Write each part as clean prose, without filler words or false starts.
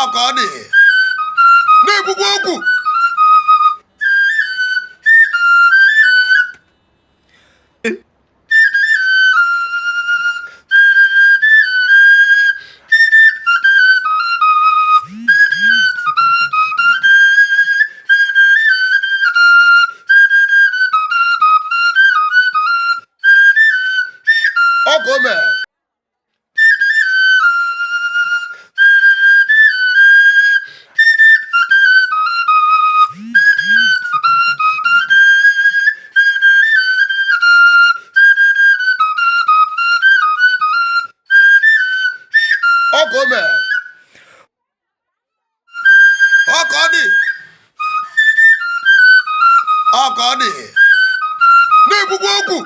ọkọdị na-ekwukwa okwu ọkome ọkome ọkọdị ọkọdị na-ekwukwa okwu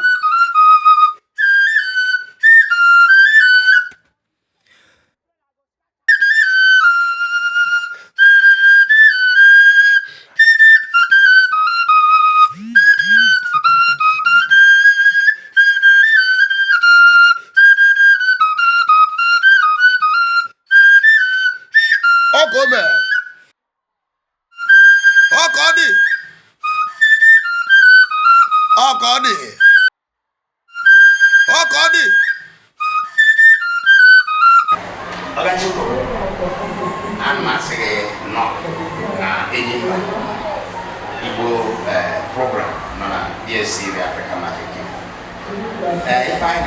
ọkome ọkọdị ọkọdị ọkọdị Ogachukwu amasịghị nọ na Enyimba Igbo program nọ na DSTV Africa Magic. Ife anyị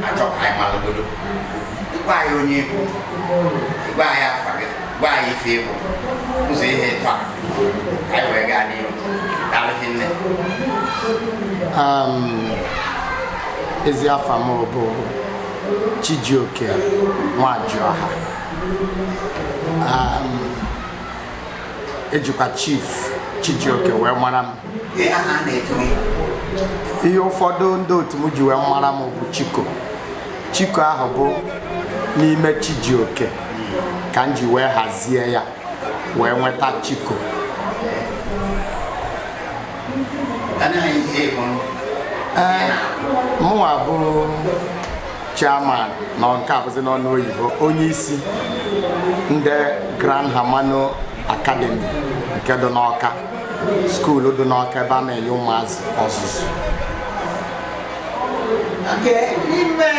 na-achọ ka anyị malụgodo ịgwa anyị onye Igbo, ịgwa anyị afa gị, gwa anyị ife Igbo, ụzọ ihe ịtọ a ka anyị wee gaa n'ihu. Daalụ hinne. Ezi afa m bụ Chijioke Nwajuaha. Ejikwa Chief Chijioke wee mara m. Ihe ụfọdụ ndị otu m ji wee mara m bụ Chiko. Chiko ahụ bụ n'ime Chijioke ka m ji wee hazie ya wee nweta Chiko. Mụnwa bụ chairman na nke a bụzi n'ọnụ oyibo onye isi ndị Grand Hamano Academy nke dị n'Ọka, skuulu dị n'Ọka ebe a na-enye ụmụazị ọzụzụ. N'ime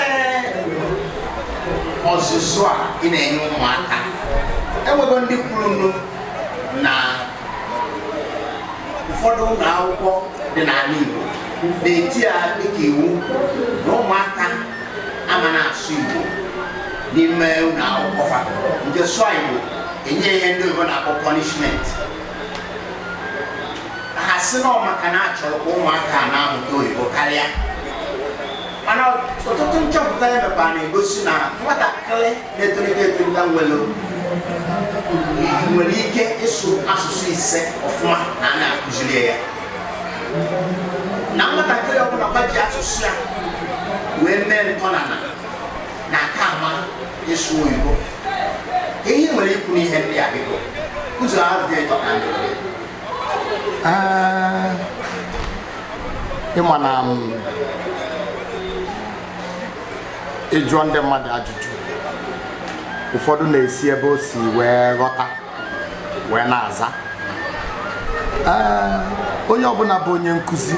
ọzụzụ a ị na-enye ụmụaka, enwego ndị kwuru na ụfọdụ ụlọ akwụkwọ dị n'ala Igbo na-eti ya dịka iwu na ụmụaka ama na-asụ Igbo n'ime ụlọ akwụkwọ fa, nke sụọ Igbo enye ihe ndị oyibo na-akpọ punishment. Ha sị na ọ maka na achọrọ ka ụmụaka na-amụta oyibo karịa, mana ọtụtụ nchọpụta ya mepere na-egosi na nwatakịrị na-etolite etolite nwere ike ịsụ asụsụ ise ọfụma na a na-akụziri ya, na nwatakịrị ọbụla gbaji asụsụ ya wee mee ntọnana na aka ama ịsụ oyibo. Ihe nwere ikwu n'ihe ndị a biko ụzọ ahụ dị ịtọ na ndụ. Ịma na ịjụọ ndị mmadụ ajụjụ, ụfọdụ na-esi ebe o si wee ghọta wee na-aza. Onye ọbụla bụ onye nkụzi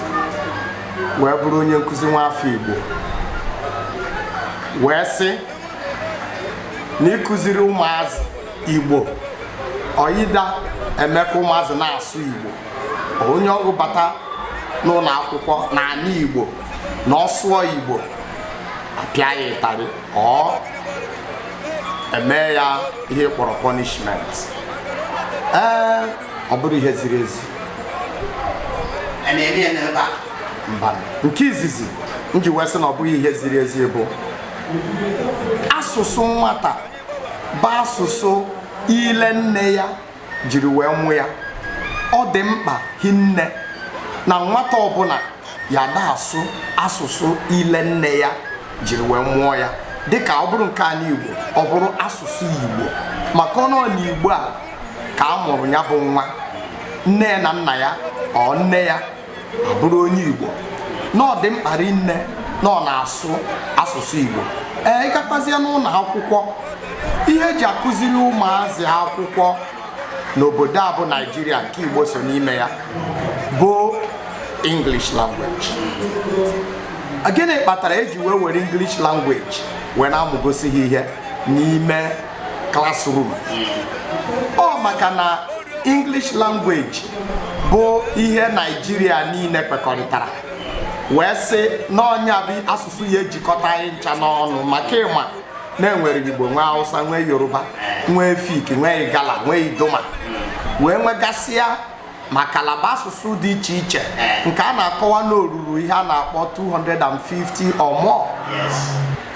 wee bụrụ onye nkụzi nwafọ Igbo wee sị na ịkụziri ụmụazị Igbo ọyịda eme ka ụmụazị na-asụ Igbo. Onye ọgụ bata n'ụlọ akwụkwọ n'ala Igbo na ọ sụọ Igbo apịa ya ịtarị ọ eme ya ihe kpọrọ punishment. Ọ bụrụ ihe ziri ezi. Mba, nke izizi m ji wee sị na ọ bụghị ihe ziri ezi bụ asụsụ nwata bụ asụsụ ile nne ya jiri wee mụ ya. Ọ dị mkpa hinne na nwata ọbụla ya da-asụ asụsụ ile nne ya jiri wee mụọ ya, dịka ọ bụrụ nke anyị Igbo ọ bụrụ asụsụ Igbo, maka ọnụ n'Igbo a ka a mụrụ ya bụ nwa. Nne na nna ya ọ nne ya abụrụ onye Igbo, na ọ dị mkpa rinne na ọ na-asụ asụsụ Igbo. Ịgakwazie n'ụlọ akwụkwọ ihe eji akụziri ụmụazị akwụkwọ n'obodo a bụ Naijiria nke Igbo so n'ime ya bụ English language. Gịnị kpatara eji were English language wee na-amụgosi ha ihe n'ime classroom? Ọ maka na English language bụ ihe Naijiria niile kpekọrịtara wee sị n'ọnya bụ asụsụ ya ejikọta anyị ncha n'ọnụ, maka ịma na-enwere Igbo, nwee Hausa, nwee Yoruba, nwee Efik, nwee Igala, nwee Idoma, wee nwegasịa ma kalaba asụsụ dị iche iche nke a na-akọwa n'oruru ihe a na-akpọ 250 or more.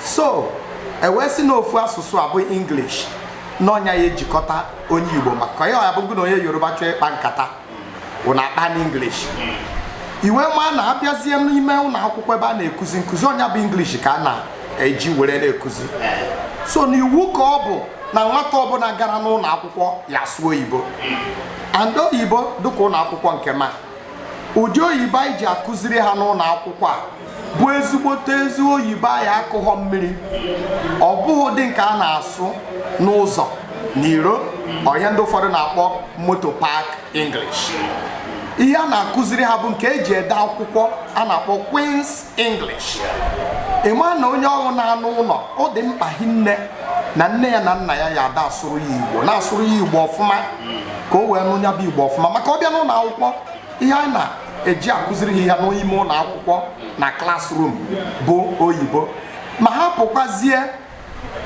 So ewee sị na ofu asụsụ a bụ English n'ọnya ya ejikọta onye Igbo, maka ya abụghị na onye Yoruba chọọ ịkpa nkata bụ na-akpa n'English. Iwe ma na-abịazie n'ime ụlọ akwụkwọ ebe a na-ekuzi nkụzi ọnya bụ English ka a na-eji were na-ekuzi. So n'iwu ka ọ bụ na nwata ọbụla gara n'ụlọ akwụkwọ ya sụọ oyibo, and oyibo dịka ụlọ akwụkwọ nke ma ụdị oyibo anyị ji akụziri ha n'ụlọ akwụkwọ a bụ ezigbote ezi oyibo anyị akụghọ mmiri, ọ bụghị dị nke a na-asụ n'ụzọ n'iro, ọhịa ndị ụfọdụ na-akpọ moto park English. Ihe a na-akụziri ha bụ nke eji ede akwụkwọ a na-akpọ Queen's English. Ịma na onye ọrụ na-anụ ụlọ ọ dị mkpa hinne na nne ya na nna ya ya ada asụrụ ya Igbo, na-asụrụ ya Igbo ọfụma ka o wee nụ ya bụ Igbo ọfụma, maka ọ bịa n'ụlọ akwụkwọ ihe a na-eji akụziri ha n'ime ụlọ akwụkwọ na classroom bụ oyibo. Ma ha pụkwazie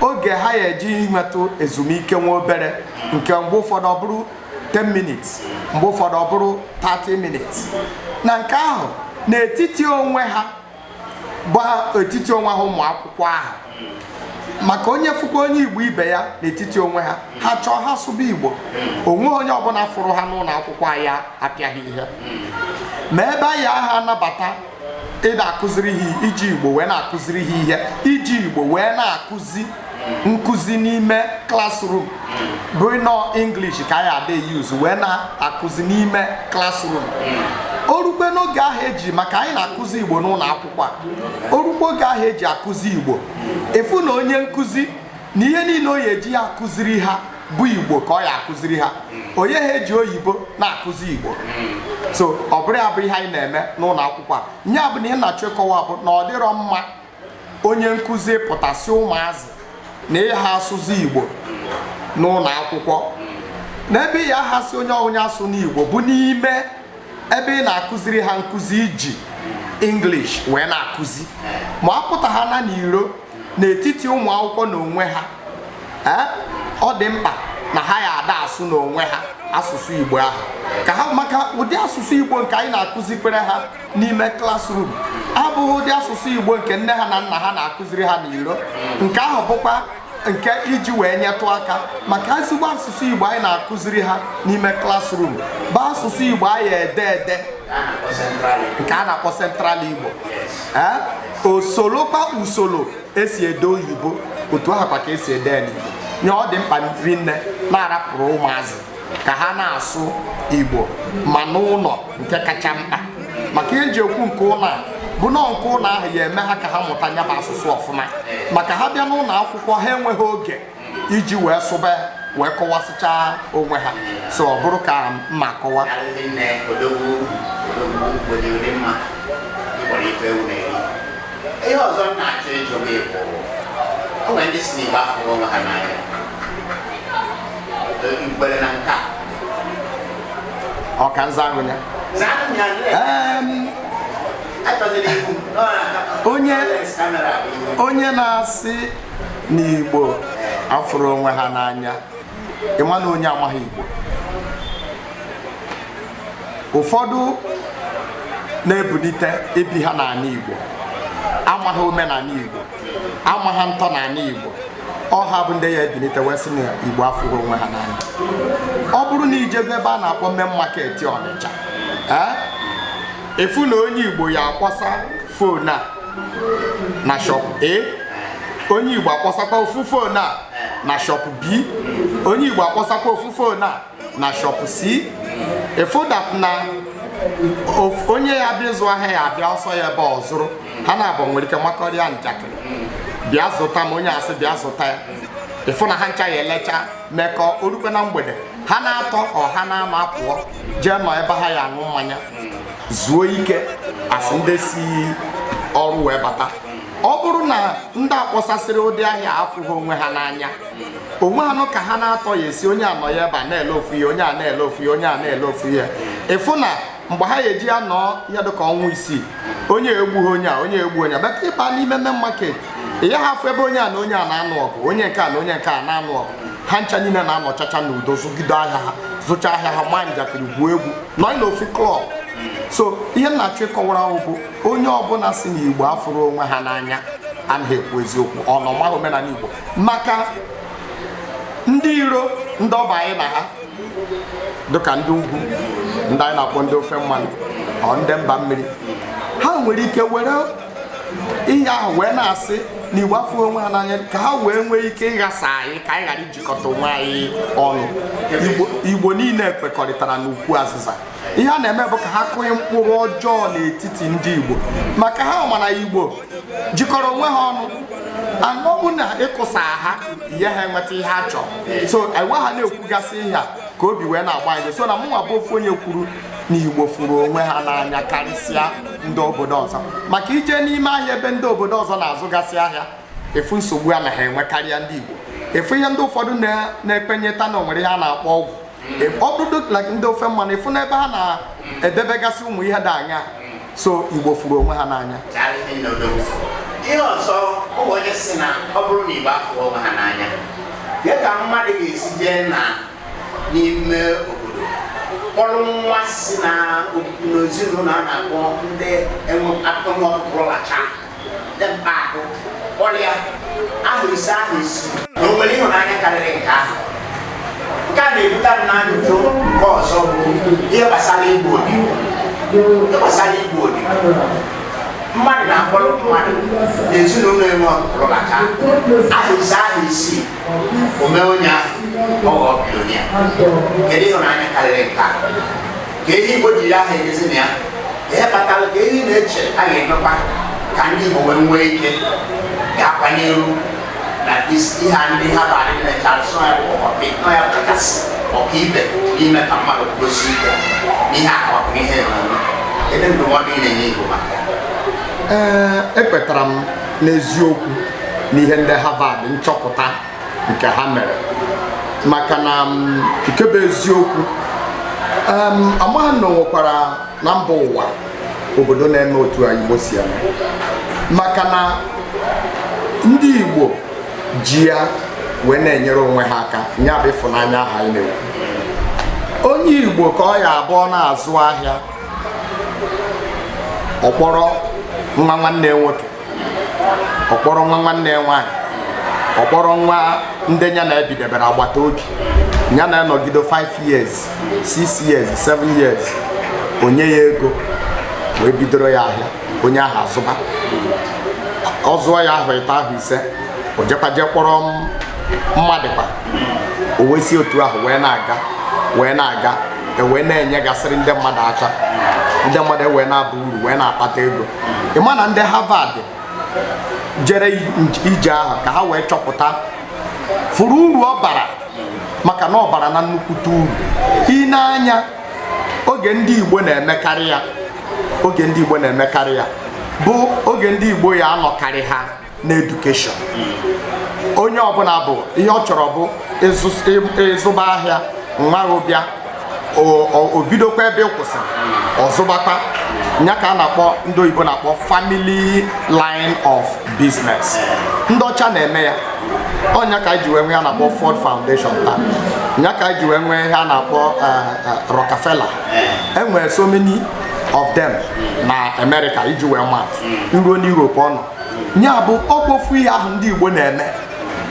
oge ha ya eji inwetụ ezumike nwa obere, nke mgbe ụfọdụ ọ bụrụ 10 minutes, mgbe ụfọdụ ọ bụrụ 30 minutes, na nke ahụ n'etiti onwe ha bụ etiti onwe ha ụmụ akwụkwọ ahụ, maka onye fụkwa onye Igbo ibe ya n'etiti onwe ha, ha chọọ ha sụba Igbo, onwe onye ọbụla fụrụ ha n'ụlọ akwụkwọ ya apịaghị ihe. Ma ebe anyị aha anabata ịda akụziri ha iji Igbo wee na-akụziri ha ihe, iji Igbo wee na-akụzi nkụzi n'ime classroom bụ nọ English ka anyị ada use wee na-akụzi n'ime classroom. Orukwe n'oge ahụ eji, maka anyị na-akụzi Igbo n'ụlọ akwụkwọ a, orukwe oge ahụ eji akụzi Igbo, efu na onye nkụzi na ihe niile o ya eji ya akụziri ha bụ Igbo ka ọ ya akụziri ha, onye ha eji oyibo na-akụzi Igbo. So ọ bụrụ ya bụ ihe anyị na-eme n'ụlọ akwụkwọ a. Nye bụ na ihe na-achọ ịkọwa bụ na ọ dịrọ mma onye nkụzi pụtasị ụmụazị na ịha asụzi Igbo n'ụlọ akwụkwọ, n'ebe ya ahasị onye ọhụnya asụ n'Igbo bụ n'ime ebe ị na-akụziri ha nkụzi iji English wee na-akụzi, ma apụta ha na n'iro n'etiti ụmụ akwụkwọ na onwe ha. Ọ dị mkpa na ha ya ada asụ n'onwe ha asụsụ Igbo ahụ, ka ha maka ụdị asụsụ Igbo nke anyị na-akụzikwere ha n'ime classroom abụghị ụdị asụsụ Igbo nke nne ha na nna ha na-akụziri ha n'iro. Nke ahụ bụkwa nke iji wee nyetụ aka maka ezigbo asụsụ Igbo anyị na-akụziri ha n'ime classroom bụ asụsụ Igbo anyị ede ede nke a na-akpọ Central Igbo. Osolokwa usoro esi ede oyibo otu ahụ kwa ka esi ede n'Igbo. Nye ọ dị mkpa rinne na-arapụrụ ụmụazị ka ha na-asụ Igbo ma n'ụlọ nke kacha mkpa, maka ihe nji ekwu nke ụlọ a bụ na nke ụlọ ahụ ya eme ha ka ha mụta nya bụ asụsụ ọfụma, maka ha bịa n'ụlọ akwụkwọ ha enweghị oge iji wee sụba wee kọwasịchaa onwe ha. So ọ bụrụ ka mma kọwa ihe ọzọ na-achọ ịjụ gị bụ o nwere ndị si n'Igbo afọ onwe ha n'anya mgbere na nka ọ ka nza agụnya onye na-asị n'Igbo afụrụ onwe ha n'anya, ịma na onye amaghị Igbo. Ụfọdụ na-ebulite ebi ha n'ala Igbo, amaghị omenala Igbo, amaghị ntọ n'ala Igbo, ọha bụ ndị ya ebilite wee sị na Igbo afụghị onwe ha n'anya. Ọ bụrụ na ijebe ebe a na-akpọ main market Ọnịcha, efu na onye Igbo ya akpọsa fon a na shop A, onye Igbo akpọsakwa ofu fon a na shop B, onye Igbo akpọsakwa ofu fon a na shop C. Efu dat na onye ya bịa ịzụ ahịa ya abịa ọsọ ya ebe ọ zụrụ, ha na-abụ nwere ike makọrịa njakịrị bịa zụta, ma onye asị bịa zụta ya. ịfụ na ha ncha ya elecha mekọ orukwe na mgbede ha na-atọ ha na-ama pụọ jee nọ ebe ha ya aṅụ mmanya zuo ike asị ndị si ọrụ wee bata. Ọ bụrụ na ndị akpọsasịrị ụdị ahịa afụghị onwe ha n'anya onwe ha nụ ka ha na-atọ ya esi onye anọ ya ebe a na-ele ofu ihe onye a na-ele ofu ihe onye a na-ele ofu ihe ịfụ na mgbe ha ya eji ya nọọ ihe dịka ọnwa isii onye egbughị onye egbu onye bata ịba n'ime main market ya ha afụ ebe onye a na onye a na-anụ ọgụ onye nke a na onye nke a na-anụ ọgụ ha ncha niile na-anọchacha n'udo zụgide ahịa ha zụcha ahịa ha maa njakịrị gwuo egwu nọ n'ofu klọb. So ihe na-achọ ịkọwara bụ onye ọbụla si n'Igbo afụrụ onwe ha n'anya anaghị ekwu eziokwu ọnọma omenala Igbo maka ndị iro ndị ọba anyị na ha dịka ndị ugwu ndị anyị na-akpọ ndị ofe mmanụ ọ ndị mba mmiri ha nwere ike were ihe ahụ wee na-asị na Igbo afụrụ onwe ha n'anya ka ha wee nwee ike ịghasa anyị ka anyị ghara ijikọta onwe anyị ọnụ. Igbo niile ekpekọrịtara n'ukwu azịza. Ihe a na-eme bụ ka ha kụnye mkpụrụ ọjọọ n'etiti ndị Igbo maka ha ma na Igbo jikọrọ onwe ha ọnụ anọ bụ na ịkụsa ha ihe ha enweta ihe ha chọrọ. So enwe ha na-ekwugasị ihe a ka obi wee na-agba anyị. So na mụnwa bụ ofu onye kwuru na Igbo fụrụ onwe ha n'anya karịsịa ndị obodo ọzọ maka ije n'ime ahịa ebe ndị obodo ọzọ na-azụgasị ahịa efu nsogbu anaghị enwe karịa ndị Igbo. Efu ihe ndị ụfọdụ na-ekpenyeta na onwere ihe a na-akpọ ọgwụ ọdụdụ ndị ofe mmanụ efu n'ebe ha na-edebegasị ụmụ ihe dị anya. So Igbo fụrụ onwe ha n'anya. Ihe ọzọ bụ onye si na ọ bụrụ na Igbo afụrụ onwe ha n'anya ya ka mmadụ ga-esi jee n'ime obodo kpọrọ nwa si na n'ezinụlọ a na-akpọ ndị enweọkpụrụlacha ndị mkpa ahụ ọrịa ahụ ise ahụ isi na o nwere ịhụnanya karịrị nke ahụ. Nke a na-ebute m n'ajụjụ nke ọzọ bụ ihe gbasara igbu odibo. Ihe gbasara igbu odibo mmadụ na-akpọrọ mmadụ n'ezinụlọ enwe ọkpụrụlacha ahụ ise ahụ isii ome onye ahụ ọghọ bilonia. Kedu ịhụnanya karịrị nke a? Ka ihe Igbo ji ya ahụ edezi na ya ihe kpatara ka ihe na-eche a ga-emekwa ka ndị Igbo wee nwee ike ga-akwanyeru na ihe ndị ha bara na-echarịsọ ya bụ ọkpịkọ ya kachasị ọkaibe n'ime ka mmadụ kwuosi ike n'ihe akọwapụ ihe na-eme. Kedu ndụmọdụ ị na-enye Igbo maka ya? Ekpetara m n'eziokwu n'ihe ndị Harvard nchọpụta nke ha mere maka na nke bụ eziokwu amaghị na nwekwara na mba ụwa obodo na-eme otu Igbo si eme maka na ndị Igbo ji ya wee na-enyere onwe ha aka nya bụ ịfụnanya ha anyị na-ekwu. Onye Igbo ka ọ ya abụọ na-azụ ahịa ọkpọrọ nwa nwanne nwoke ọkpọrọ nwa nwanne nwaanyị ọkpọrọ nwa ndị ya na-ebidebere agbata obi ya na-anọgide 5 years 6 years 7 years onye ya ego wee bidoro ya ahịa onye ahụ azụba ọ zụọ ya ahụ ịta ahụ ise o jekwaje kpọrọ mmadụkwa o wee si otu ahụ wee na-aga wee na-enyegasịrị ndị mmadụ aka ndị mmadụ wee na-aba uru wee na-akpata ego. Ịma na ndị Harvard jere ije ahụ ka ha wee chọpụta furu uru ọ bara maka na ọ bara na nnukwute uru. Ị na-anya oge ndị Igbo na-emekarị ya bụ oge ndị Igbo ya anọkarị ha n'edukeshọn. Onye ọbụla bụ ihe ọ chọrọ bụ ịzụba ahịa nwa ụbịa o bidokwa ebe kwụsịrị ọzụbata nya ka a na-akpọ ndị oyibo na-akpọ family line of business. Ndị ọcha na-eme ya ọnya ka ji wee nwee ha na-akpọ Ford Foundation taa nya ka ji wee nwee ihe a na-akpọ Rockefeller. Enwere so many of them na America iji wee mat nruo n'Europe ọnụ nya bụ ọkpofu ihe ahụ ndị Igbo na-eme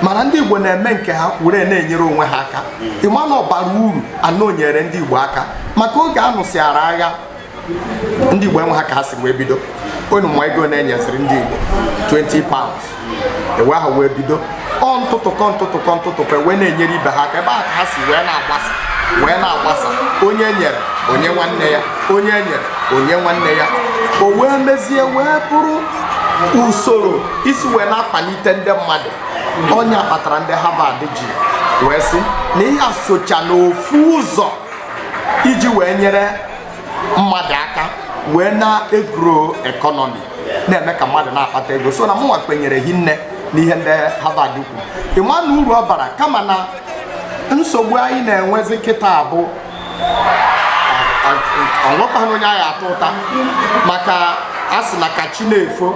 mana ndị Igbo na-eme nke ha were na-enyere onwe ha aka. Ịma na ọbara uru anọ nyere ndị Igbo aka maka oge a nụsịara agha ndị Igbo enwe ha ka ha si wee bido onye mma ego na-enyeziri ndị Igbo 20 pounds ewe ahụ wee bido ntụtụkọ wee na-enyere ibe ha aka ebe ahụ ka ha si wee na-agbasa onye nyere onye nwanne ya onye nyere onye nwanne ya o wee mezie wee bụrụ usoro isi wee na-akpalite ndị mmadụ onye kpatara ndị Harvard ji wee sị na ihe a socha n'ofu ụzọ iji wee nyere mmadụ aka wee na-egro ekọnọmi, na-eme ka mmadụ na-akpata ego. So na mụnwa kwenyere hinne n'ihe ndị Harvard kwu. Ịma na uru ọ bara, kama na nsogbu anyị na-enwezi kịta bụ ọnwekwana onye anyị atụ ụta maka a sị na ka chi na-efo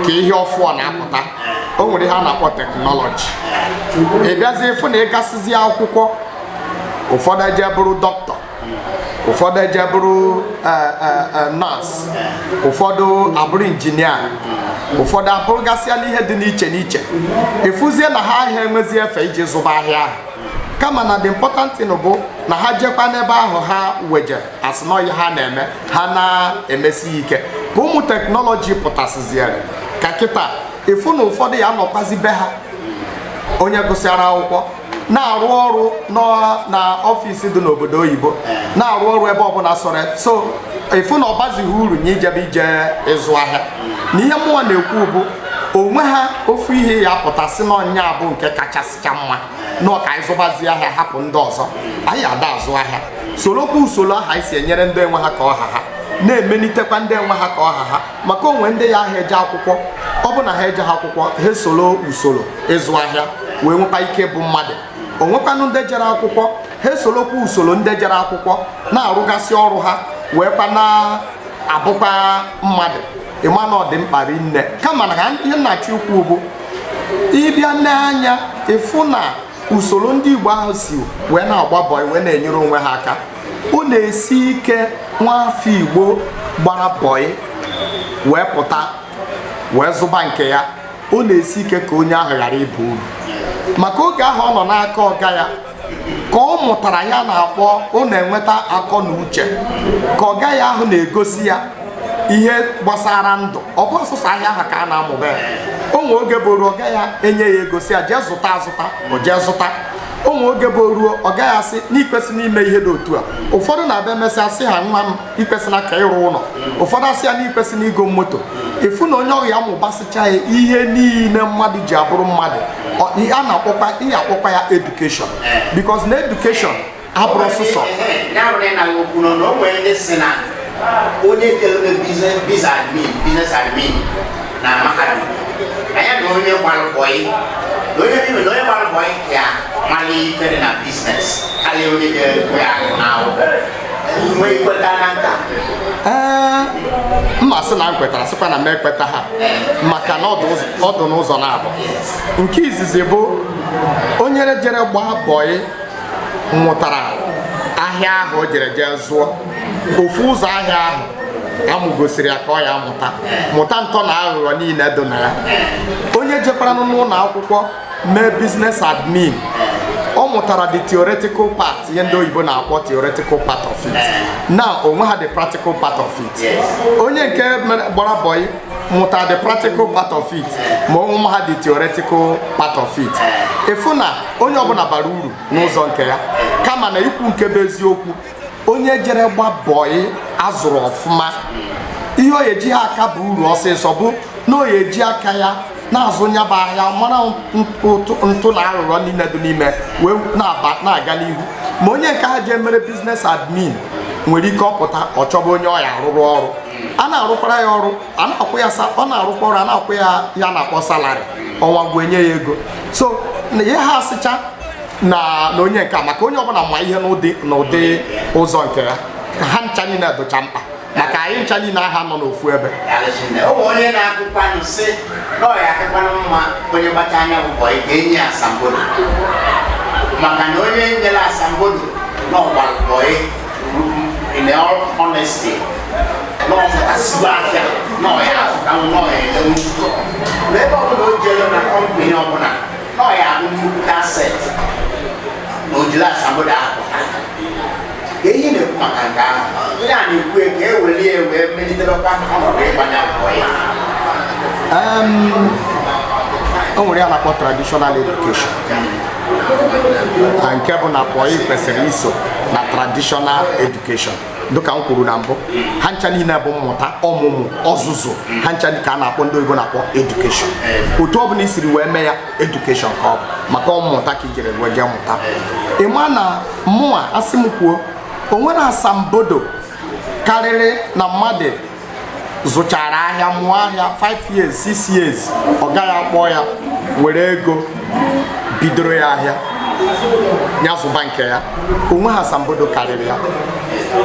ka ihe ọfụọ na-apụta. O nwere ihe a na-akpọ teknọlọji. Ị bịazie ịfụ na ịgasịzi akwụkwọ, ụfọdụ eje bụrụ dọkịta, ụfọdụ eje bụrụ nọọsụ, ụfọdụ abụrụ injinia, ụfọdụ abụrụgasịa n'ihe dị n'iche n'iche. Ịfụzie na ha ahịa enwezi efe iji zụba ahịa ahụ, kama na the important thing bụ na ha jekwa n'ebe ahụ ha weje asịnọyi ha na-eme, ha na-emesi ike ka ụmụ teknọlọji pụtasịziere ka kịta ịfụ na ụfọdụ ya nọkwazi be ha, onye gụsịara akwụkwọ na-arụ ọrụ na ọfịs dị n'obodo oyibo, na-arụ ọrụ ebe ọbụla sọrọ. So ịfụ na ọ bazighị uru nye ijebe ije ịzụ ahịa. Na ihe mụnwa na-ekwu bụ onwe ha ofu ihe ya pụtasị n'ọnya bụ nke kachasịcha mma n'ọka anyị zụbazi ahịa hapụ ndị ọzọ. Anyị ada azụ ahịa sorokwa usoro ahụ anyị si enyere ndị enwe ha ka ọha ha, na-emelitekwa ndị enwe ha ka ọha ha. Maka onwe ndị ya ahịa eje akwụkwọ, ọ bụ na ha eje ha akwụkwọ ha soro usoro ịzụ ahịa wee nwekwa ike bụ mmadụ. O nwekwanụ ndị jere akwụkwọ ha esolokwa usoro ndị jere akwụkwọ na-arụgasị ọrụ ha wee kwa na-abụkwa mmadụ. Ịma na ọ dị mkpa rinne, kama na ihe nnachi ukwu bụ ịbịa n'anya ịfụ na usoro ndị Igbo ahụ si wee na-agba bọị wee na-enyere onwe ha aka. Ọ na-esi ike nwafọ Igbo gbara bọị wee pụta wee zụba nke ya, ọ na-esi ike ka onye ahụ ghara ịba uru. Maka oge ahụ ọ nọ n'aka ọga ya ka ọ mụtara ya na-akpọ ọ na-enweta akọ na uche, ka ọga ya ahụ na-egosi ya ihe gbasara ndụ. Ọ bụ ọsụsụ ahịa ahụ ka a na-amụba ya. Onwe oge bụrụ ọga ya enye ya egosi ya jee zụta azụta, o jee zụta. Onwe oge bụ ruo ọ gaghị asị na ikwesị n'ime ihe dị otu a. Ụfọdụ na-abịa emesịa sị ha nwa m ikwesịna ka ịrụ ụlọ, ụfọdụ asị ya na ikwesị na igo moto. Ịfụ na onye ọrịa mụbasịcha ya ihe niile mmadụ ji abụrụ mmadụ. A na-akpọkwa ya edukeshọn, bikos na edukeshọn abụrụ ọsụsọ. Onye kere business admin na mahadum, anya na onye gbara bọyị, onye gbara bọyị ka mara ife dị na business karịa onye ga-ekwe ahụ na akwụkwọ. Nwe ikweta na nka? Mmasị na nkwetara sịkwa na m ekweta ha maka na ọdụ n'ụzọ na-abụ. Nke izizi bụ onye jere gbaa bọyị nwụtara ahịa ahụ o jere jee zụọ. Ofu ụzọ ahịa ahụ amụgosiri ya ka ọ ya mụta ntọ na aghụghọ niile dị na ya. Onye jekwara n'ụlọ akwụkwọ mee business admin, ọ mụtara the theoretical part, ihe ndị oyibo na-akpọ theoretical part of it. Na onwe ha the practical part of it. Onye nke gbara bọyị mụtara the practical part of it, ma onwe ha the theoretical part of it. Ịfụ na onye ọbụla bara uru n'ụzọ nke ya, kama na ikwu nke bụ eziokwu. Onye jere gba bọyị azụrụ ọfụma, ihe o eji ha aka bụ uru ọsịsọ bụ na o eji aka ya na-azụ nyaba ahịa, mara ntụ na aghụghọ niile dị n'ime wee na-aga n'ihu. Ma onye nke ha jee mere business admin nwere ike ọpụta ọ chọba onye ọ ya arụrụ ọrụ, a na-arụkwara ya ọrụ, a na-akwụ ya ọ na-arụkwa ọrụ, a na-akwụ ya na-akpọ salari, ọnwa gwụ enye ya ego. So ihe ha asịcha na onye nke maka onye ọbụla ma ihe n'ụdị ụzọ nke ya, ka ha ncha niile dụcha mkpa maka anyị ncha niile aha nọ n'ofu ebe. Onye na-akụkwanụ sị na ọ ya akakwanụ mma onye gbacha anya bụ ka enye asambodo, maka na onye nyere asambodo na ọgbara bọyị in all honesty na ọmụtasịgo afịa na ọ ya azụtanwụ na ọ ya edenwu nzuzo n'ebe ọbụla o jere na kọmpani ọbụla na ọ ya abụ nnukwu asset na o jiri asambodo ahụpụta. Ka ehi na-ekwu maka nke ahụ, onye a na-ekwu ka e were ya wee melitebekwa ọnọdụ ịgbanya bọyị. O nwere ya na-akpọ traditional education, nke bụ na bọyị kwesịrị iso na traditional education. dịka m kwuru na mbụ ha ncha niile bụ mmụta ọmụmụ ọzụzụ ha ncha ka a na-akpọ ndị oyibo na-akpọ edukeshọn otu ọ bụla i siri wee mee ya edukeshọn ka ọ bụ maka ọmụmụta ka i jere wee jee mụta ịma na mụnwa asị m kwuo o nwere asambodo karịrị na mmadụ zụchara ahịa mụọ ahịa 5 years 6 years ọ gaghị akpọ ya were ego bidoro ya ahịa ya zụba nke ya onwe ha asambodo karịrị ya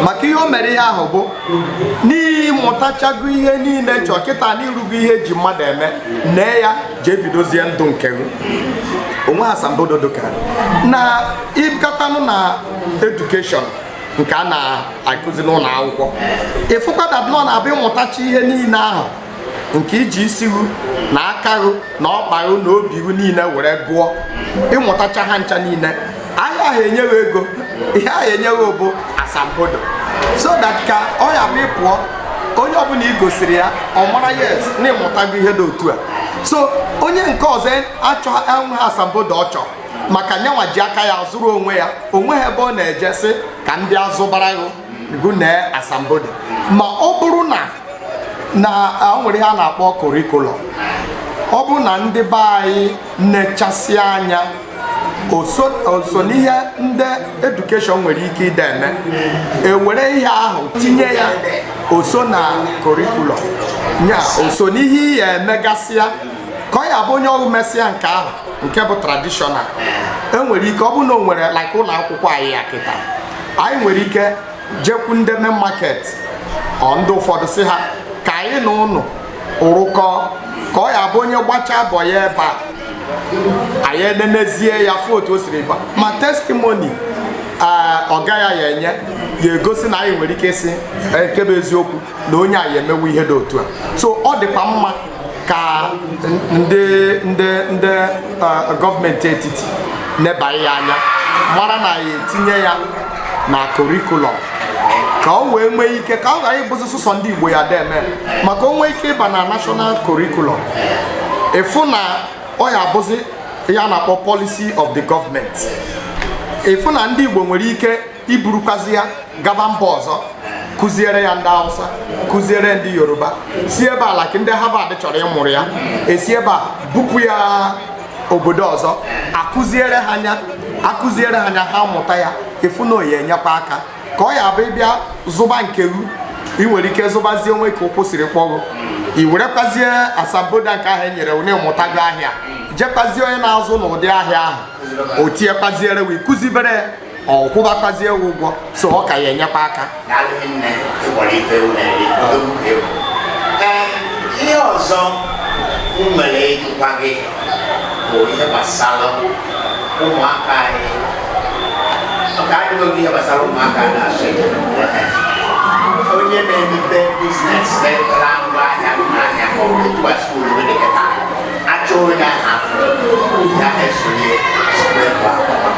maka ihe o mere ihe ahụ bụ n'ihi mụtachago ihe niile chọọ kịta n'irugo ihe eji mmadụ eme nee ya jee bidozie ndụ nke gị onwe ha asambodo dịka na ịgatanụ na edukeshọn nke a na-akụzi n'ụlọ akwụkwọ ịfụkwada nọ na-abịa ịmụtacha ihe niile ahụ nke iji isiru na akarụ na ọkparụ na obiru niile were gụọ ịmụtacha ha ncha niile ahịa ahụ enyeghị ego ihe ahụ enyeghị bụ asambodo so that ka ọ ya bụ ịpụọ onye ọbụla i gosiri ya ọ mara yes na ịmụtago ihe dị otu a so onye nke ọzọ achọ enwe asambodo ọ chọrọ maka nyanwa ji aka ya zụrụ onwe ya onwe ha ebe ọ na-eje sị ka ndị azụbara gụ nee asambodo ma ọ bụrụ na nwere ihe a na-akpọ kọrikulọm ọ bụrụ na ndị be anyị nnechasị anya oso n'ihe ndị edukeshọn nwere ike ide eme ewere ihe ahụ tinye ya oso na kọrikulọm nya oso n'ihe ihe emegasịa ka ọ ya bụ onye ọrụ mesịa nke ahụ nke bụ tradishọnal enwere ike ọ bụ na o nwere like ụlọ akwụkwọ anyị ya kịta anyị nwere ike jekwu ndị main market ndị ụfọdụ si ha ka anyị na ụnụ rụkọ ka ọ ya bụ onye gbachaa bọ ya ebe a anyị enenezie ya fụ otu o siri ba ma testimoni ọga ya enye ya egosi na anyị nwere ike isi nke bụ eziokwu na onye anyị emewu ihe dị otu a so ọ dịkwa mma ka ndị gọọmenti etiti nebanye ya anya mara na ya etinye ya na kọrikulọm ka o wee nwee ike ka ọ ghara ịbụzi sụsọ ndị Igbo ya deme maka o nwee ike ịba na national kọrikulọm ịfụ na ọ ya abụzi ya na-akpọ policy of the government ịfụ na ndị Igbo nwere ike iburukwazi ya gaba mba ọzọ kụziere ya ndị Hausa kụziere ndị Yoruba si ebe a like ndị Harvard chọrọ ịmụrụ ya esi ebe a bupụ ya obodo ọzọ akụziere ha anya ha mụta ya ịfụ na oyi enyekwa aka ka ọ ya bụ ịbịa zụba nke ị nwere ike zụbazie onwe ka ụkwụ siri kpọgo i werekwazie asambodo nke ahụ e nyere onye mụtago ahịa jekwazie onye na-azụ n'ụdị ahịa ahụ o tinyekwaziere wee kụzibere ọkwụbakwazie ụgwọ so ọ ka ya enyekwa aka ihe ọzọ nwere ịjụkwa gị bụ ihe gbasara ụmụaka anyị ọka adịghị ihe gbasara ụmụaka na-asụ onye na-emepe biznes na-ebere ngwa ahịa n'ahịa ma ọ bụ etuwa skuulu wee dịkịta achọ onye ahụ ya esonye ebe akwụkwọ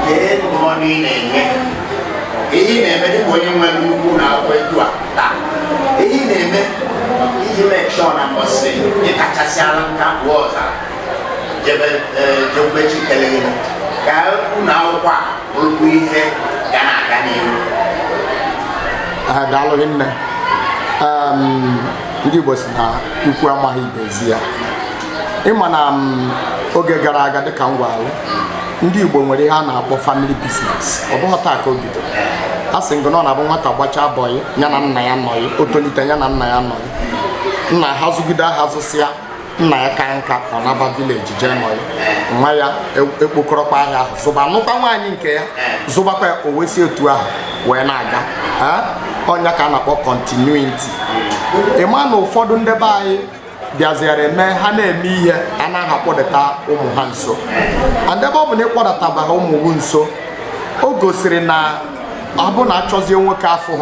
kee ndụmọdụ ị na-enye ihe ị na-eme dịka onye nwere nnukwu na akwụkwọ etu a taa ihe ị na-eme iji mee shọ na mbọsị ịkachasịala nka pụọ ọzara jebe chikele ka ụlọ akwụkwọ a bụrụkwa ihe ga na-aga n'ihu daalụghị nne ndị Igbo si na ikwu amaghị ibezi ya ịma na oge gara aga dịka m gwara ndị Igbo nwere ihe a na-akpọ family business ọ bụghị taa ka o bidoro a sị ngụ na ọ na-abụ nwata gbachaa bọyị ya na nna ya nọghị o tolite ya na nna ya nọghị nna ha zụgide ahazụsịa nna ya ka nka ọ naba vileji jee nọghị nwa ya ekpokọrọkwa ahịa ahụ zụba nụkwa nwaanyị nke ya zụbakwa o wesi otu ahụ wee na-aga ọnya ka a na-akpọ continuity ịma na ụfọdụ ndị be anyị bịaziere eme ha na-eme ihe a naghị akpọdata ụmụ ha nso andebe ọ bụ na ịkpọdataba ha ụmụ nso o gosiri na ọ bụ na achọzie nwoke afọ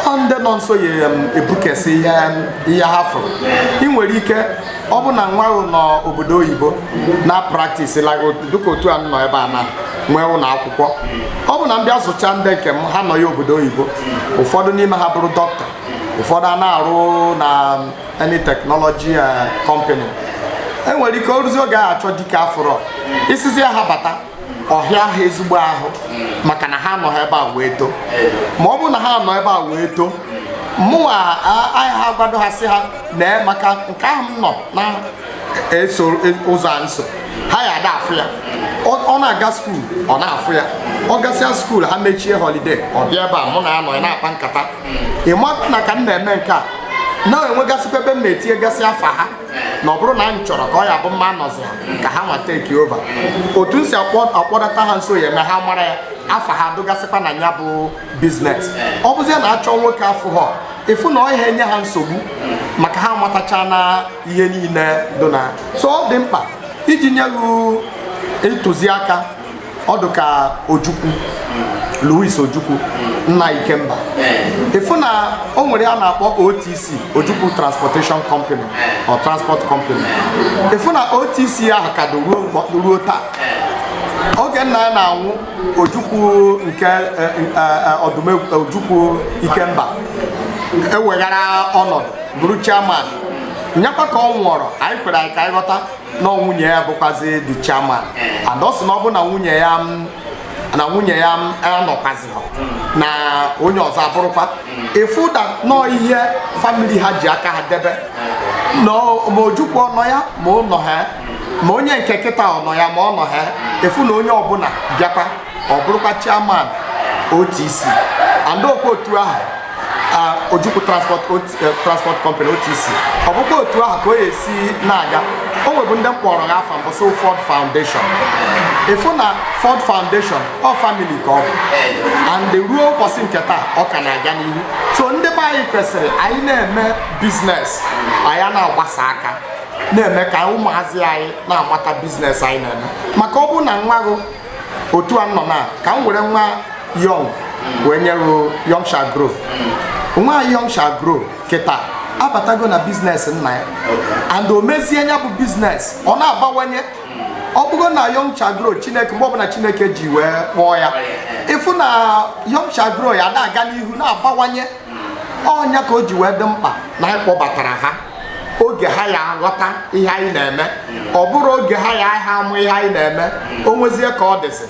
ha ndị nọ nso ya ebukesi ihe ha fụrụ ị nwere ike ọ bụ na nwa ahụ n'obodo oyibo na practice lago dịka otu a nọ ebe a na nwee ụlọ akwụkwọ ọ bụ na mbịa zụcha ndị nke m ha nọ ya obodo oyibo ụfọdụ n'ime ha bụrụ dọkịta ụfọdụ a na-arụ na any technology company enwere ike oruzi oge a achọ dike afụrọ isizi ha bata ọhịa ha ezigbo ahụ maka na ha nọ ebe a wee too ma ọ bụ na ha nọ ebe a wee too mụnwa anyị ha gwado ha sị ha na maka nke ahụ m nọ na-eso ụzọ a nso ha ya ada afụ ya ọ na-aga skuul ọ na-afụ ya ọ gasịa skuul ha mechie holiday ọ bịa ebe a mụ na ya nọ ya na-akpa nkata ịma na ka m na-eme nke a na-enwegasịkwa ebe m na-etinyegasị afa ha na ọ bụrụ na m chọrọ ka ọ ya bụ mma nọzi ha ka ha nwa take over otu m si akpọdata ha nso ya eme ha mara ya afa ha dụgasịkwa na ya bụ biznes ọ bụzie na achọ nwoke afụ ha ịfụ na ọ ihe nye ha nsogbu maka ha amatacha na ihe niile dị na so ọ dị mkpa iji nye ntụziaka ọdụ ka Ojukwu Louis Ojukwu nna Ikemba ịfụ na o nwere a na-akpọ OTC Ojukwu Transportation Company or Transport Company ịfụ na OTC ahụ ka ruo taa oge nna ya na-anwụ Ojukwu nke Ojukwu Ikemba eweghara ọnọdụ bụrụ chairman nyakwa ka ọ nwụọrọ anyị kwere anyị ka anyị ghọta na nwunye ya bụkwazi the chairman and ọ sị na ọ bụ na nwunye ya anọkwazi na onye ọzọ abụrụkwa ịfụ nọọ ihe famili ha ji aka ha debe ma Ojukwu ọnọ ya ma ọ nọ ha ma onye nke kịta ọnọ ya ma ọ nọ ha ịfụ na onye ọbụla bịakwa ọ bụrụkwa chairman OTC and okwu otu ahụ Ojukwu Transport Company OTC ọ bụkwa otu ahụ ka o esi na-aga o nwebu ndị mkpọrọ ha afa mbụ so Ford Foundation ịfụ na Ford Foundation ọ family ka ọ bụ and ruo ụbọchị nke taa ọ ka na-aga n'ihu so ndị be anyị kwesịrị anyị na-eme biznes anyị na-agbasa aka na-eme ka ụmụazị anyị na-amata biznes anyị na-eme maka ọ bụ na nwa gụ otu a nọ na ka m were nwa Young wee nyere Young shall grow nwa Young shall grow kịta abatago na biznes nna ya and o mezie ya bụ biznes ọ na-abawanye ọ bụgo na Young shall grow Chineke mgbe ọbụla Chineke ji wee kpọọ ya ịfụ na Young shall grow ya na-aga n'ihu na-abawanye ọnya ka o ji wee dị mkpa na anyị kpọbatara ha oge ha ya aghọta ihe anyị na-eme ọ bụrụ oge ha ya amụ ihe anyị na-eme o nwezie ka ọ dịsị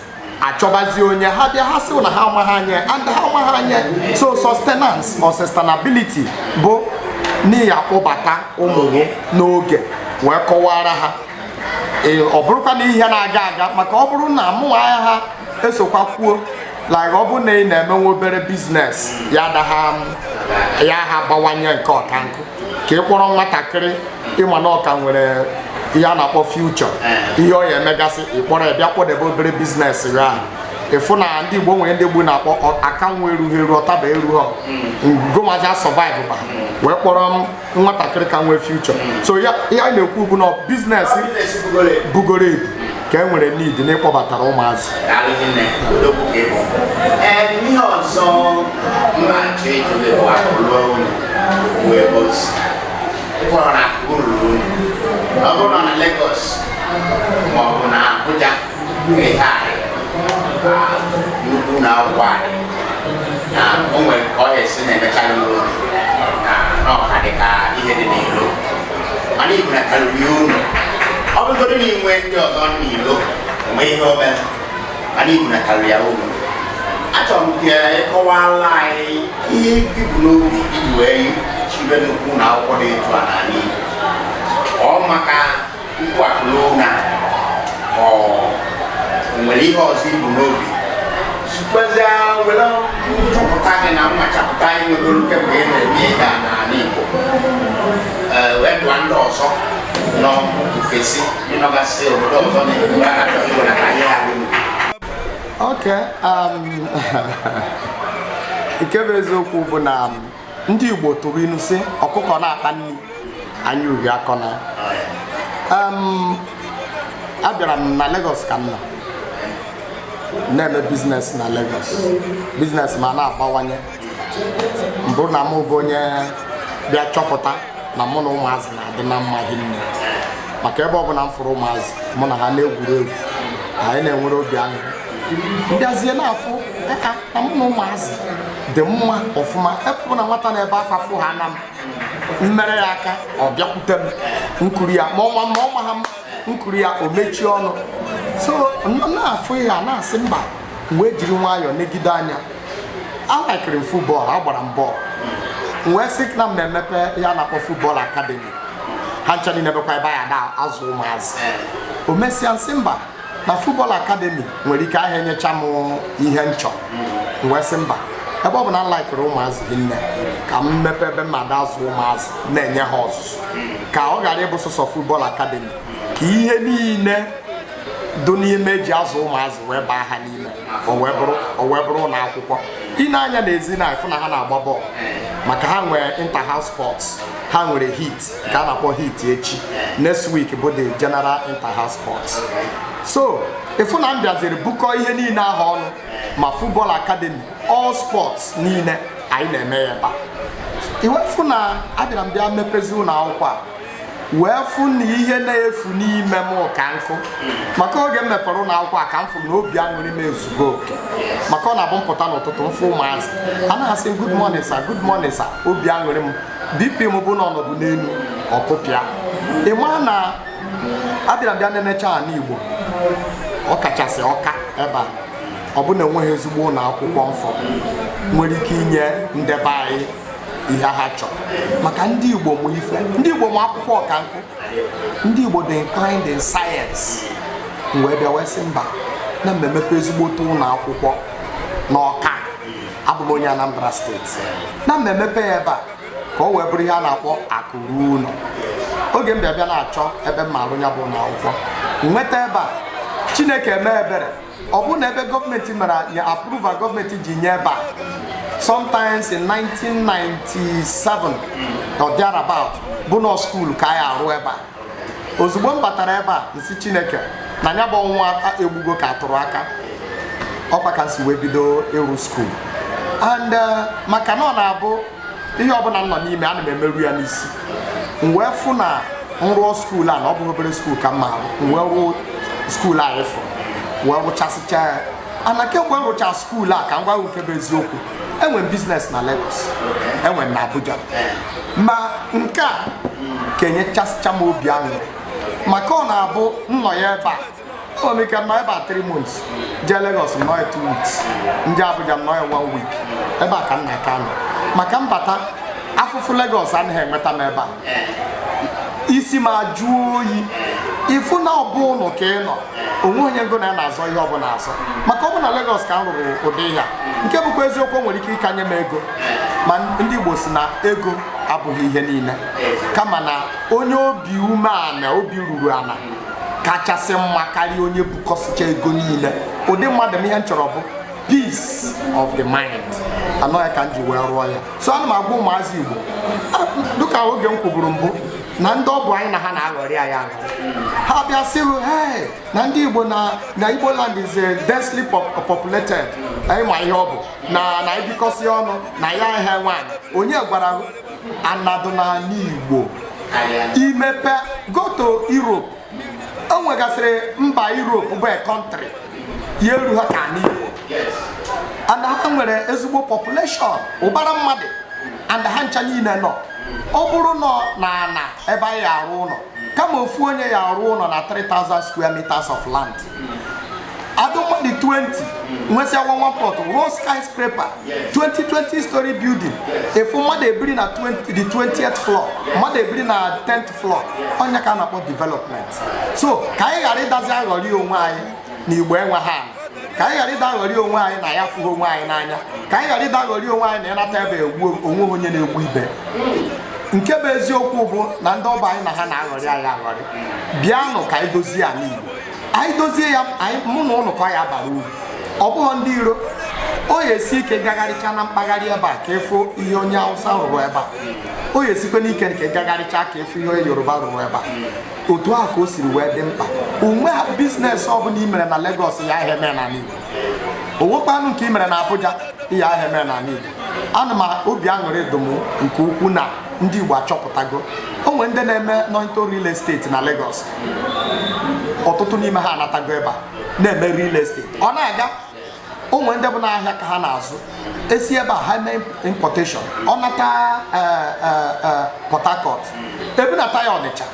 achọbazi onye ha bịa ha sị na ha amaghị anya and ha amaghị anya so sustenance or sustainability bụ n'ihi akpọbata ụmụ n'oge wee kọwara ha ọ bụrụkwa na ihe na-aga aga maka ọ bụrụ na mụ anya ha esokwa kwuo like ọ bụ na ị na-emenwe obere biznes ya ha bawanye nke ọkankụ ka ị kpọrọ nwatakịrị ịma na ọka nwere ihe a na-akpọ future ihe ọ ya emegasị ịkpọrọ ya bịa kpọdebe obere biznes ya ịfụ na ndị Igbo nwere ndị Igbo na-akpọ aka nwa erughị eru ọtaba erughị gomaja survive ba wee kpọrọ m nwatakịrị ka nwee future so ya ihe anyị na-ekwu bụ na biznes bugoro ebu ka e nwere need na ịkpọbatara ụmụazị ihe ọzọ mma achọ ejule bụ akụlụ wee bụzi ịfọrọ na akụrụ ọ bụrụ na Lagos ma ọ bụ na Abuja ihe anyị nnukwu na akwụkwọ anyị na o nwere ka ọ esi na-emechaghị n'ụlọ na ọka dị ka ihe dị n'ilo mana ibu na karịrị unu ọ bụgodị na inwe ndị ọzọ n'ilo onwe ihe obere mana ibu na karịrị ya unu achọrọ m ka ịkọwala anyị ihe ibu n'obi iji wee chibe nnukwu na akwụkwọ dị etu a n'ala Igbo ọ maka nkwakụlụ na ọ nwere ihe ọzọ ibu n'obi sikwazia were nchọpụta gị na mmachapụta anyị nwegoro kemgbe ị na-eme ihe a n'ala Igbo wee dụa ndị ọzọ nọ ofesi ịnọgasị obodo ọzọ na-ekwuru aka iwe na ka ihe ha Okay, nke bụ eziokwu bụ na ndị Igbo tụrụ inu sị ọkụkọ na-akpa nri anya uhie akọ na abịara m na Lagos ka m nọ na-eme biznes na Lagos biznes ma na-abawanye mbụ na mụ bụ onye bịa chọpụta na mụ na ụmụazị na-adị na mma hinne maka ebe ọbụla m fụrụ ụmụazị mụ na ha na-egwuri egwu anyị na-enwere obi aṅụrị mbịazie na-afụ na mụ na ụmụazị dị mma ọfụma epụ na nwata na-ebe akwa fụ ha na m mmere ya aka ọ bịakwute m nkuru ya ma ọma ha m nkuru ya o mechie ọnụ so na-afụ ya na-asị mba wee jiri nwayọọ negide anya alakịrị m football agbara m bọọlụ wee sị na mmepe ya na-akpọ football academy ha ncha niile bekwa ebe ya na-azụ ụmụazị o mesịa nsị mba na football academy nwere ike ahịa enyecha m ihe nchọ wee sị mba ebe ọ bụ na m laikịrị ụmụazị gị nne ka m mepe ebe mmadụ azụ ụmụazị na-enye ha ọzụzụ ka ọ ghara ịbụ sọsọ football academy ka ihe niile dị n'ime eji azụ ụmụazị wee baa ha n'ime o wee bụrụ ụlọ akwụkwọ ị na-anya n'ezi na ịfụ na ha na-agba bọọlụ maka ha nwere inter-house sports ha nwere heat ka a na-akpọ heat echi next week bụ the general inter-house sports so ịfụ na m bịaziri bukọ ihe niile ahụ ọnụ ma football academy all sports niile anyị na-eme ya ebe a iwefu na abịara m bịa mepezi ụlọ akwụkwọ a wee fụ na ihe na-efu n'ime m ka nkụ maka oge m mepere ụlọ akwụkwọ a ka m fụrụ na obi aṅụrị m ezugo oke maka ọ na-abụ mpụta n'ụtụtụ mfụ ụmụazị a na-asị good morning sir good morning sir obi aṅụrị m bp m bụ na ọnọdụ n'elu ọkụpịa ịma na abịara m bịa na-enecha ala Igbo ọ kachasị ọka ebe a ọ bụ na enweghị ezigbo ụlọ akwụkwọ mfọ nwere ike inye ndebe anyị ihe ha chọrọ maka ndị Igbo mụ ife ndị Igbo mụ akwụkwọ ọka nkụ ndị Igbo dị inclined in science wee bịa wee sị mba na mmemepe ezigbo ụlọ akwụkwọ n'Ọka abụ m onye Anambra steeti na mmemepe ya ebe a ka ọ wee bụrụ ihe a na-akpọ akụrụ ụlọ oge m bịa na-achọ ebe m marụ ya bụ ụlọ akwụkwọ nweta ebe a Chineke eme ebere ọ bụ na ebe gọọmenti mere ya approve gọọmenti ji nye ebe a sometimes in 1997 or thereabout bụ nọ skuulu ka anyị arụ ebe a ozugbo m batara ebe a nsi Chineke na ya bụ ọnwa egbugo ka atụrụ aka ọkwa ka nsi wee bido ịrụ skuulu and maka na ọ na-abụ ihe ọbụla m nọ n'ime ana m emerụ ya n'isi m wee fụ na m rụọ skuulu a na ọ bụ obere skuulu ka m ma m wee rụọ skuulu a ịfụ wee rụchasịcha ya ana kemgbe m rụcha skuulu a ka m gwa nke bụ eziokwu enwere biznes na Lagos enwere na Abuja ma nke a ka enyechasịcha m obi aṅụrị maka ọ na-abụ nnọ ya ebe a enwere m ike nọ ebe a 3 months jee Lagos nọ ya 2 weeks ndị Abuja nọ ya 1 week ebe a ka m na-aka nọ maka mbata afụfụ Lagos anaghị enweta m ebe a isi m ajụ oyi ifu na ọ bụ ụlọ ka ị nọ onwe onye ngo na-azọ ihe ọbụla azọ maka ọ bụ na Lagos ka m rụrụ ụdị ihe a nke bụkwa eziokwu nwere ike ịkanye m ego ma ndị Igbo si na ego abụghị ihe niile kama na onye obi umeala obi ruru ala kachasị mma karịa onye bukọsịcha ego niile ụdị mmadụ m ihe m chọrọ bụ peace of the mind anọghị ka m ji wee rụọ ya so ana m agwa ụmụazị Igbo dịka oge m kwuburu mbụ na ndị ọ bụ anyị na ha na-aghọrị anyị aghọrị ha bịa sịrụ hey na ndị Igbo na Igbo land is densely populated anyị ma ihe ọ bụ na ibikọsị ọnụ na ya ihe nwaanyị onye gwara anadụ n'ala Igbo imepe go to Europe o nwegasịrị mba Europe bụ a country ya eru ha ka ala Igbo and ha nwere ezigbo population ụbara mmadụ and ha ncha niile nọ ọ bụrụ na ebe anyị arụ ụlọ kama ofu onye ya arụ ụlọ na 3,000 square meters of land adụmmadụ 20 nwesịa one plot ruo skyscraper 20 story building efu mmadụ ebiri na the 20th floor mmadụ ebiri na 10th floor onye ka a na-akpọ development so ka anyị ghara ịdazi aghọrị onwe anyị na Igbo enwe ha ka anyị ghara ịda aghọrị onwe anyị na ya fụghị onwe anyị n'anya ka anyị ghara ịda aghọrị onwe anyị na ịnata ebe egbu onwe onye na-egbu ibe nke bụ eziokwu bụ na ndị ọba anyị na ha na-aghọrị anyị aghọrị bịanụ ka anyị dozie ya n'Igbo anyị dozie ya mụ na ụnụ ka ya bara uru ọ bụghị ndị iro o yesi ike gagharịcha na mpaghara ebe a ka ịfụ ihe onye Hausa rụrụ ebe a o yesikwe n'ike nke gagharịcha ka ịfụ ihe onye Yoruba rụrụ ebe a otu a ka o siri wee dị mkpa onwe ha biznes ọbụla i mere na Lagos ya ahịa eme na Igbo onwekwanụ nke i mere na Abuja ya ahịa eme na Igbo ana m obi aṅụrị dum nke ukwu na ndị Igbo achọpụtago o nwere ndị na-eme nonto real estate na Lagos ọtụtụ n'ime ha anatago ebe a na-eme real estate ọ na-aga o nwere ndị bụ n'ahịa ka ha na-azụ esi ebe a ha mee importation ọ nata Port Harcourt ebunata ya Ọnịcha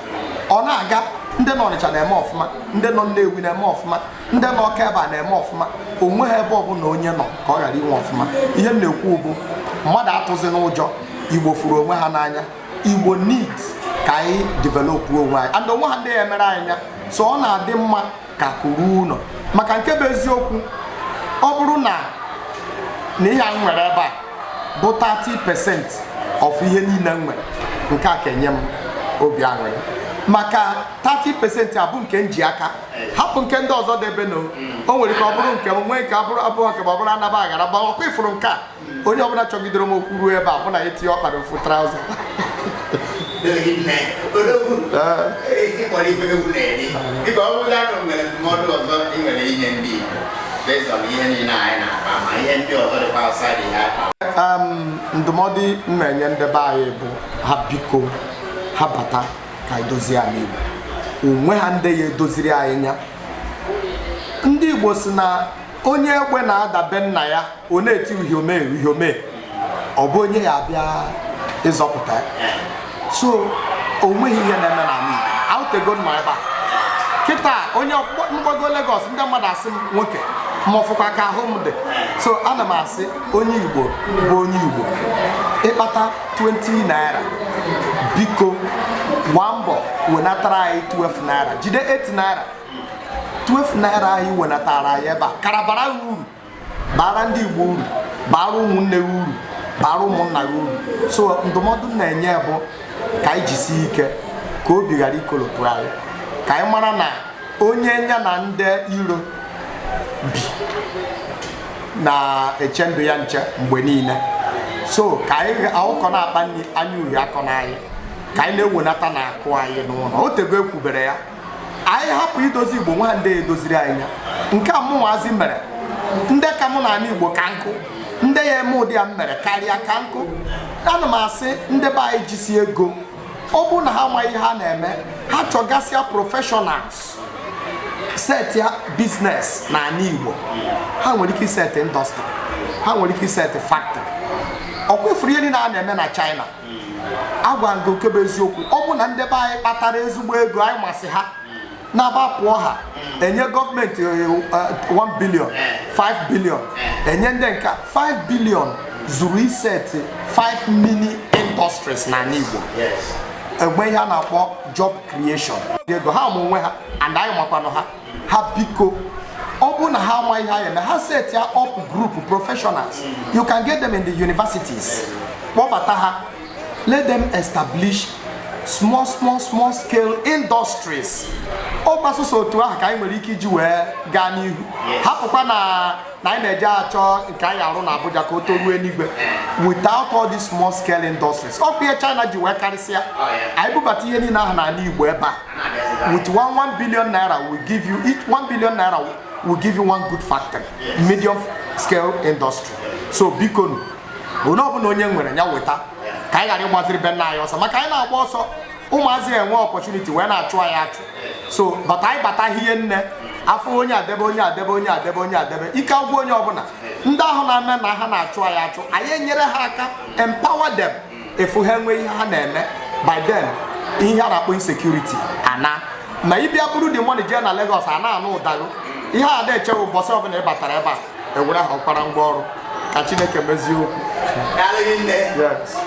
ọ na-aga ndị nọ Ọnịcha na-eme ọfụma, ndị nọ Nnewi na-eme ọfụma, ndị nọ Ọka ebe a na-eme ọfụma. Onwe ha ebe ọbụla onye nọ ka ọ ghara inwe ọfụma. Ihe m na-ekwu bụ mmadụ atụzi n'ụjọ. Igbo furu onwe ha n'anya. Igbo need ka anyị develop onwe anyị and onwe ha ndị ya emere anyị ya. So ọ na-adị mma ka kuru ụlọ maka nke bụ eziokwu. Ọ bụrụ na ihe anyị nwere ebe a bụ 30% of ihe niile m nwere, nke a ka enye m obi aṅụrị maka 30% abụ nke nji aka hapụ nke ndị ọzọ debe no. O nwere ka ọ bụrụ nke nwee nke abụrụ nke ọ bụrụ anaba aghara gba ọkwa ifuru nke a onye ọbụla chọgidere m okwu ruo ebe a bụ na etinye ọkpara ofu trouser. Ndụmọdụ m na-enye ndị be anyị bụ ha biko ha bata ka anyị dozie anyị Igbo. Onwe ha ndị ya edoziri anyị nya. Ndị Igbo si na onye egbe na-adabe nna ya ọ na-eti uhiome ọ bụ onye ya abịa ịzọpụta ya. So onweghị ihe na-eme na Igbo. Autego nọ ebe a kịta onye mgbago Lagos ndị mmadụ asị m nwoke ma ọfụkwa ka ahụ m dị. So ana m asị onye Igbo bụ onye Igbo ịkpata 20 naira biko gbaa mbọ wenatara anyị 12 naira jide 8 naira 12 naira anyị wenatara anyị ebe a karabara uru bara ndị Igbo uru bara ụmụnne uru bara ụmụnna uru. So ndụmọdụ na-enye bụ ka anyị jisie ike ka obi ghara ikolopụ anyị ka anyị mara na onye nya na ndị iro bi na-eche ndụ ya nche mgbe niile. So ka anyị ahụkọ na-akpa anya uhie akọ n'anyị ka anyị na-ewenata na akụ anyị n'ụlọ. O tego ekwubere ya anyị hapụ idozi Igbo nwa ndị edoziri anyị ya. Nke a mụnwazi mere ndị ka mụ na ala Igbo ka nkụ ndị ya eme ụdị ya mere karịa ka nkụ. Ana m asị ndị be anyị jisi ego ọ bụ na ha amaghị ihe ha na-eme ha chọgasịa professionals set ya business na ala Igbo. Ha nwere ike iset industry, ha nwere ike iset factory. Ọ kwefuru ihe niile a na-eme na China. Agwa ngo nke bụ eziokwu ọ bụ na ndị be anyị kpatara ezigbo ego anyị masị ha na-agbapụọ ha enye gọọmenti 1 billion 5 billion enye ndị nka 5 billion zuru iset 5 mini industries na Igbo. Egbe ihe a na-akpọ job creation. Ego ha mụ onwe ha and anyị makwanụ ha. Ha biko ọ bụ na ha amaghị ha eme ha set ya up group professionals. You can get them in the universities. Kpọbata ha let them establish small scale industries. Ọ gbasụsọ otu ahụ ka anyị nwere ike iji wee gaa n'ihu. Hapụkwa na anyị na-eje achọ nke anyị arụ na Abuja ka o toruo eluigwe without all these small scale industries. Ọ bụ ihe China ji wee karịsịa. Anyị bubata ihe niile ahụ n'ala Igbo ebe a with 1 billion naira will give you each 1 billion naira will give you one good factory, medium scale industry. So biko nu onye ọbụla onye nwere ya weta ka anyị ghara ịgbaziri be nna anyị ọsọ maka anyị na-agba ọsọ ụmụazị enwe opportunity wee na-achụ anyị achụ. So bata anyị bata ihe nne afọ onye adebe onye adebe onye adebe onye adebe ike agwụ onye ọbụla ndị ahụ na-eme na ha na-achụ anyị achụ anyị enyere ha aka empower them efu ha enwe ihe ha na-eme by then ihe a na-akpọ insecurity ana ma ịbịa bụrụ dị money jee na Lagos a na-anụ ụdago ihe a na-echewe ụbọchị ọbụla ị batara ebe a ewere ha ọkpara ngwa ọrụ ka Chineke mezie okwu. Yes.